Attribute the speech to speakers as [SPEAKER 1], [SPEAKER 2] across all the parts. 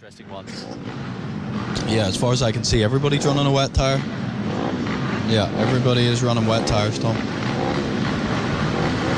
[SPEAKER 1] interesting one.
[SPEAKER 2] Yeah, as far as I can see, everybody's running a wet tyre. Yeah, everybody is running wet tyres, Tom.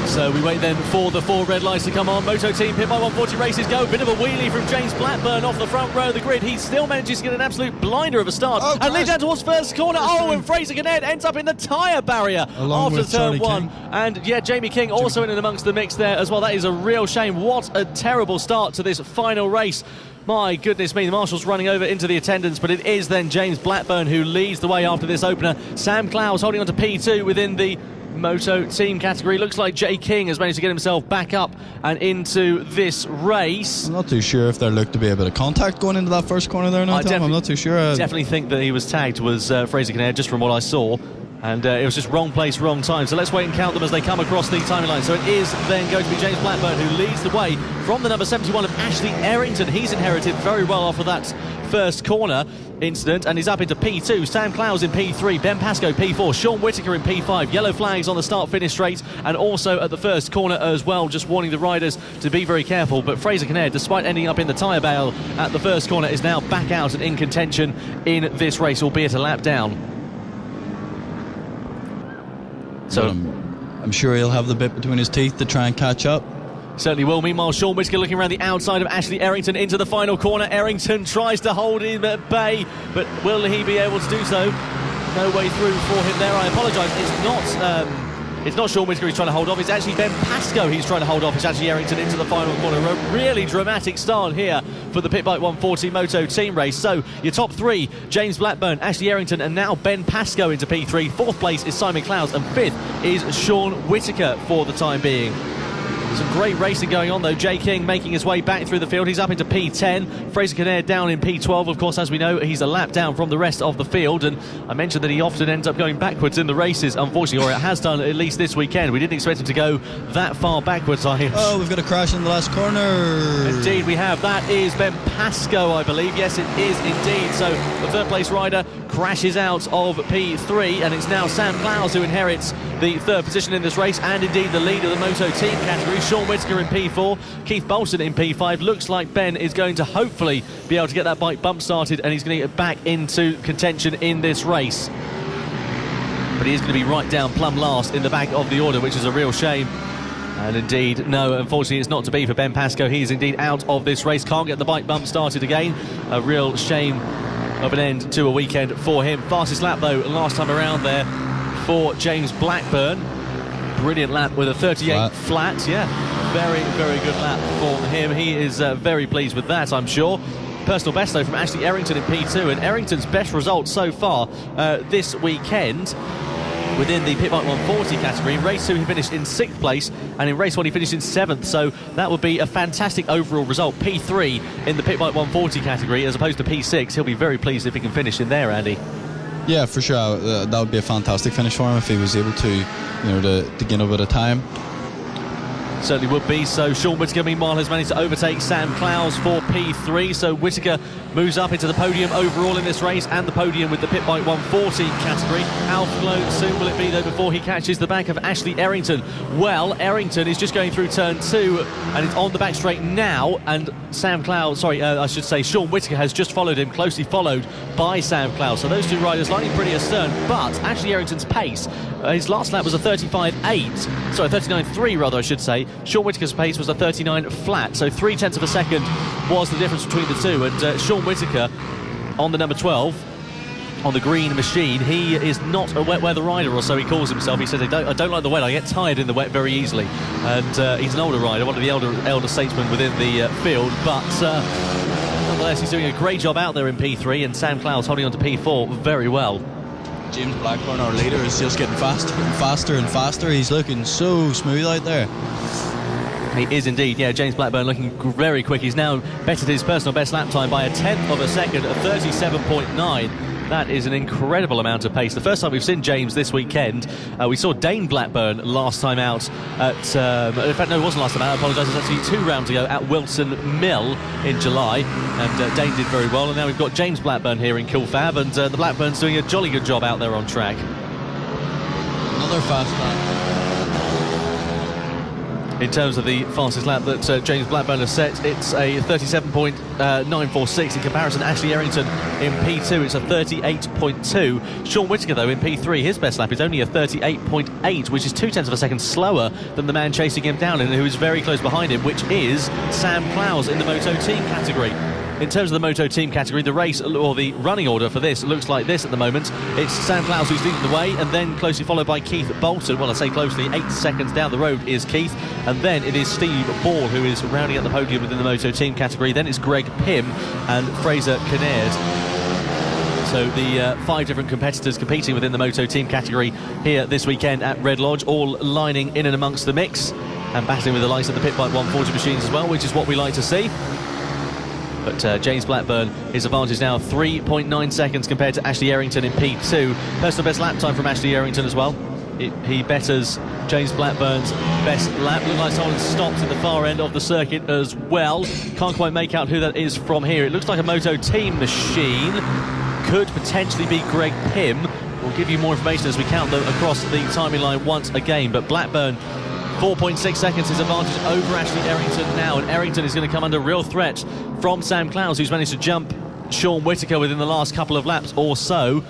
[SPEAKER 1] So we wait then for the 4 red lights to come on. Moto Team PB140 races go. Bit of a wheelie from James Blackburn off the front row of the grid. He still manages to get an absolute blinder of a start. And leads down towards first corner. And Fraser Canet ends up in the tyre barrier after turn 1. And yeah, Jamie King also in and amongst the mix there as well. That is a real shame. What a terrible start to this final race. My goodness me, the marshal's running over into the attendants, but it is then James Blackburn who leads the way after this opener. Sam Clowes holding on to P2 within the Moto Team category. Looks like Jay King has managed to get himself back up and into this race.
[SPEAKER 2] I'm not too sure if there looked to be a bit of contact going into that first corner there now, Tom. I'm not too sure.
[SPEAKER 1] Definitely think that he was tagged was Fraser Canet, just from what I saw. And it was just wrong place, wrong time. So let's wait and count them as they come across the timing line. So it is then going to be James Blackburn who leads the way from the number 71 of Ashley Errington. He's inherited very well off of that first corner incident, and he's up into P2. Sam Clowes in P3, Ben Pasco P4, Sean Whittaker in P5. Yellow flags on the start-finish straight, and also at the first corner as well, just warning the riders to be very careful. But Fraser Canet, despite ending up in the tyre bale at the first corner, is now back out and in contention in this race, albeit a lap down. So
[SPEAKER 2] I'm sure he'll have the bit between his teeth to try and catch up.
[SPEAKER 1] Certainly will. Meanwhile, Sean Whittaker looking around the outside of Ashley Errington into the final corner. Errington tries to hold him at bay, but will he be able to do so? No way through for him there. I apologise. It's not Sean Whittaker he's trying to hold off. It's actually Ben Pasco he's trying to hold off. It's actually Errington into the final corner. A really dramatic start here for the PB140 Moto Team race. So your top 3, James Blackburn, Ashley Errington, and now Ben Pasco into P3. 4th place is Simon Clowes, and 5th is Sean Whittaker for the time being. Some great racing going on though. Jay King making his way back through the field. He's up into P10. Fraser Canet down in P12. Of course, as we know, he's a lap down from the rest of the field. And I mentioned that he often ends up going backwards in the races, unfortunately, or it has done at least this weekend. We didn't expect him to go that far backwards.
[SPEAKER 2] Oh, we've got a crash in the last corner.
[SPEAKER 1] Indeed, we have. That is Ben Pasco, I believe. Yes, it is indeed. So the 3rd place rider crashes out of P3, and it's now Sam Clowes who inherits the 3rd position in this race, and indeed the lead of the Moto Team category. Sean Whittaker in P4, Keith Bolton in P5. Looks like Ben is going to hopefully be able to get that bike bump started, and he's going to get back into contention in this race. But he is going to be right down plumb last in the back of the order, which is a real shame. And indeed, no, unfortunately it's not to be for Ben Pasco. He is indeed out of this race, can't get the bike bump started again. A real shame of an end to a weekend for him. Fastest lap though last time around there for James Blackburn. Brilliant lap with a 38 flat. Yeah, very, very good lap for him. He is very pleased with that, I'm sure. Personal best though from Ashley Errington in P2, and Errington's best result so far this weekend within the PB140 category. In race 2 he finished in 6th place, and in race 1 he finished in 7th, so that would be a fantastic overall result. P3 in the PB140 category as opposed to P6. He'll be very pleased if he can finish in there, Andy.
[SPEAKER 2] Yeah, for sure. That would be a fantastic finish for him if he was able to, to gain a bit of time.
[SPEAKER 1] Certainly would be. So Sean Whittaker meanwhile has managed to overtake Sam Clowes for P3, so Whittaker moves up into the podium overall in this race, and the podium with the PB140 category. How soon will it be though before he catches the back of Ashley Errington? Well, Errington is just going through turn 2 and it's on the back straight now, and Sean Whittaker has just followed him, closely followed by Sam Clowes. So those two riders lining pretty astern, but Ashley Errington's pace, his last lap was a 39.3 rather I should say. Sean Whittaker's pace was a 39 flat, so 0.3 of a second was the difference between the two. And Sean Whittaker on the number 12 on the green machine, he is not a wet weather rider, or so he calls himself. He said, I don't like the wet, I get tired in the wet very easily. And he's an older rider, one of the elder statesmen within the field, but nonetheless he's doing a great job out there in P3, and Sam Clowes holding on to P4 very well.
[SPEAKER 2] James Blackburn, our leader, is just getting faster and faster and faster. He's looking so smooth out there.
[SPEAKER 1] He is indeed, yeah. James Blackburn looking very quick. He's now bettered his personal best lap time by a 1/10 of a second at 37.9. That is an incredible amount of pace. The first time we've seen James this weekend, we saw Dane Blackburn last time out at... in fact, no, it wasn't last time out, I apologise. It was actually 2 rounds ago at Wilson Mill in July, and Dane did very well. And now we've got James Blackburn here in Kilfab, and the Blackburn's doing a jolly good job out there on track.
[SPEAKER 2] Another fast lap.
[SPEAKER 1] in terms of the fastest lap that James Blackburn has set. It's a 37.946 in comparison to Ashley Errington in P2. It's a 38.2. Sean Whittaker, though, in P3, his best lap is only a 38.8, which is 0.2 of a second slower than the man chasing him down and who is very close behind him, which is Sam Clowes in the Moto Team category. In terms of the Moto Team category, the race or the running order for this looks like this at the moment. It's Sam Clowes who's leading the way, and then closely followed by Keith Bolton. Well, I say closely, 8 seconds down the road is Keith, and then it is Steve Ball who is rounding out the podium within the Moto Team category. Then it's Greg Pym and Fraser Kinnaird. So the 5 different competitors competing within the Moto Team category here this weekend at Red Lodge, all lining in and amongst the mix and battling with the likes of the PB140 machines as well, which is what we like to see. But James Blackburn, his advantage now 3.9 seconds compared to Ashley Errington in P2. Personal best lap time from Ashley Errington as well. He betters James Blackburn's best lap. Looks like someone stopped at the far end of the circuit as well. Can't quite make out who that is from here. It looks like a Moto Team machine. Could potentially be Greg Pym. We'll give you more information as we count them across the timing line once again. But Blackburn, 4.6 seconds his advantage over Ashley Errington now, and Errington is going to come under real threat from Sam Clowes, who's managed to jump Sean Whittaker within the last couple of laps or so.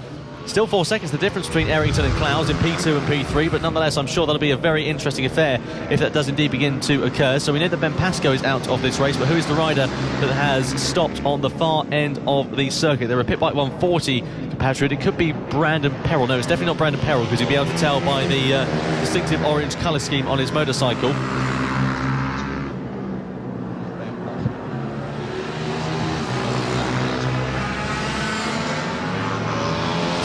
[SPEAKER 1] Still 4 seconds the difference between Errington and Clowes in P2 and P3, but nonetheless I'm sure that'll be a very interesting affair if that does indeed begin to occur. So we know that Ben Pasco is out of this race, but who is the rider that has stopped on the far end of the circuit? They're a PB140 compatriot. It could be Brandon Perrell. No, it's definitely not Brandon Perrell, because you'll be able to tell by the distinctive orange colour scheme on his motorcycle.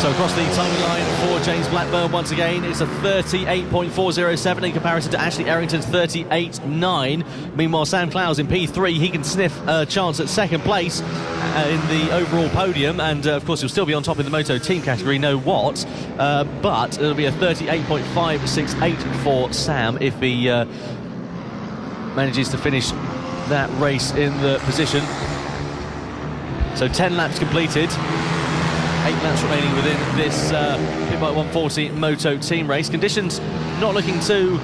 [SPEAKER 1] So across the timing line for James Blackburn once again, it's a 38.407 in comparison to Ashley Errington's 38.9. Meanwhile, Sam Clowes in P3, he can sniff a chance at second place in the overall podium, and of course he'll still be on top in the Moto Team category, no what, but it'll be a 38.568 for Sam if he manages to finish that race in the position. So 10 laps completed. 8 laps remaining within this PB140 Moto Team race. Conditions not looking too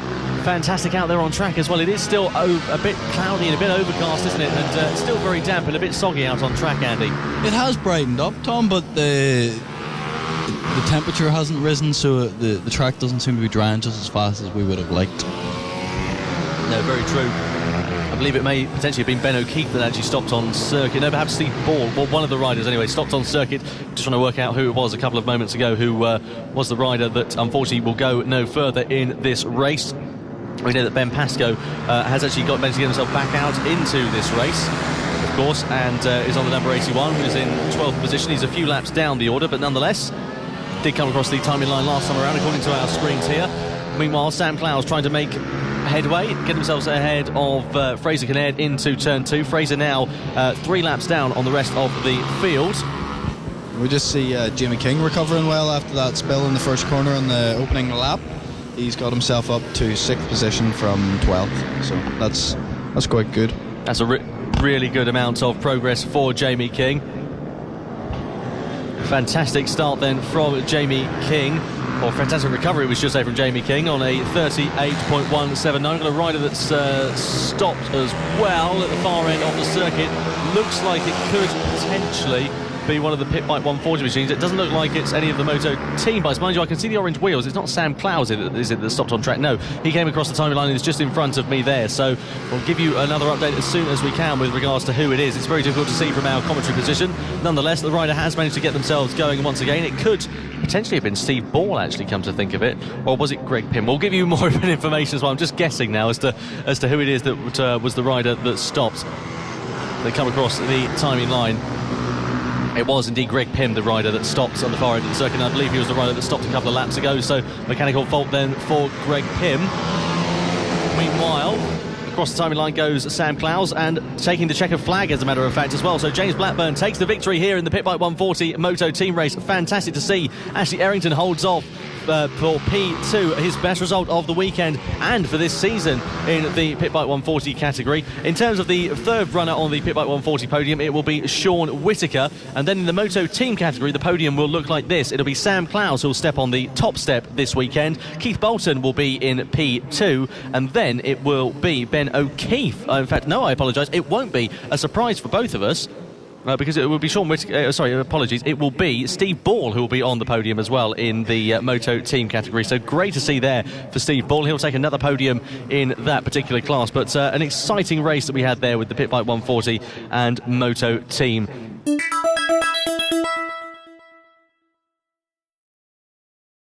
[SPEAKER 1] fantastic out there on track as well. It is still a bit cloudy and a bit overcast, isn't it? And still very damp and a bit soggy out on track, Andy. It
[SPEAKER 2] has brightened up, Tom, but the temperature hasn't risen, so the track doesn't seem to be drying just as fast as we would have liked.
[SPEAKER 1] No, very true. I believe it may potentially have been Ben O'Keefe that actually stopped on circuit. No, perhaps Steve Ball, well, one of the riders anyway, stopped on circuit. Just trying to work out who it was a couple of moments ago who was the rider that unfortunately will go no further in this race. We know that Ben Pasco has actually managed to get himself back out into this race, of course, and is on the number 81, who's in 12th position. He's a few laps down the order, but nonetheless did come across the timing line last time around, according to our screens here. Meanwhile, Sam Clowes trying to make headway, get themselves ahead of Fraser Kinnaird into turn 2. Fraser now 3 laps down on the rest of the field.
[SPEAKER 2] We just see Jamie King recovering well after that spill in the first corner on the opening lap. He's got himself up to 6th position from 12th, so that's quite good.
[SPEAKER 1] That's a really good amount of progress for Jamie King. Fantastic start then from Jamie King. Or fantastic recovery, we should say, from Jamie King on a 38.179. We've got a rider that's stopped as well at the far end of the circuit. Looks like it could potentially be one of the PB140 machines. It doesn't look like it's any of the Moto Team bikes. Mind you, I can see the orange wheels. It's not Sam Clowes, is it, that stopped on track? No, he came across the timing line and is just in front of me there. So we'll give you another update as soon as we can with regards to who it is. It's very difficult to see from our commentary position. Nonetheless, the rider has managed to get themselves going once again. It could potentially have been Steve Ball, actually, come to think of it. Or was it Greg Pym? We'll give you more information as well. I'm just guessing now as to who it is that was the rider that stopped. They come across the timing line. It was indeed Greg Pym, the rider that stopped on the far end of the circuit. I believe he was the rider that stopped a couple of laps ago, so mechanical fault then for Greg Pym. Meanwhile, across the timing line goes Sam Clowes, and taking the checkered flag, as a matter of fact, as well. So James Blackburn takes the victory here in the Pit Bike 140 Moto Team race. Fantastic to see. Ashley Errington holds off for P2, his best result of the weekend and for this season in the Pit Bike 140 category. In terms of the third runner on the Pit Bike 140 podium, it will be Sean Whittaker, and then in the Moto Team category, the podium will look like this. It'll be Sam Clowes who'll step on the top step this weekend. Keith Bolton will be in P2, and then it will be Ben O'Keefe. In fact, no, I apologise, it won't be a surprise for both of us. Because it will be Sean Whittaker, apologies, it will be Steve Ball who will be on the podium as well in the Moto Team category. So great to see there for Steve Ball. He'll take another podium in that particular class. But an exciting race that we had there with the Pit Bike 140 and Moto Team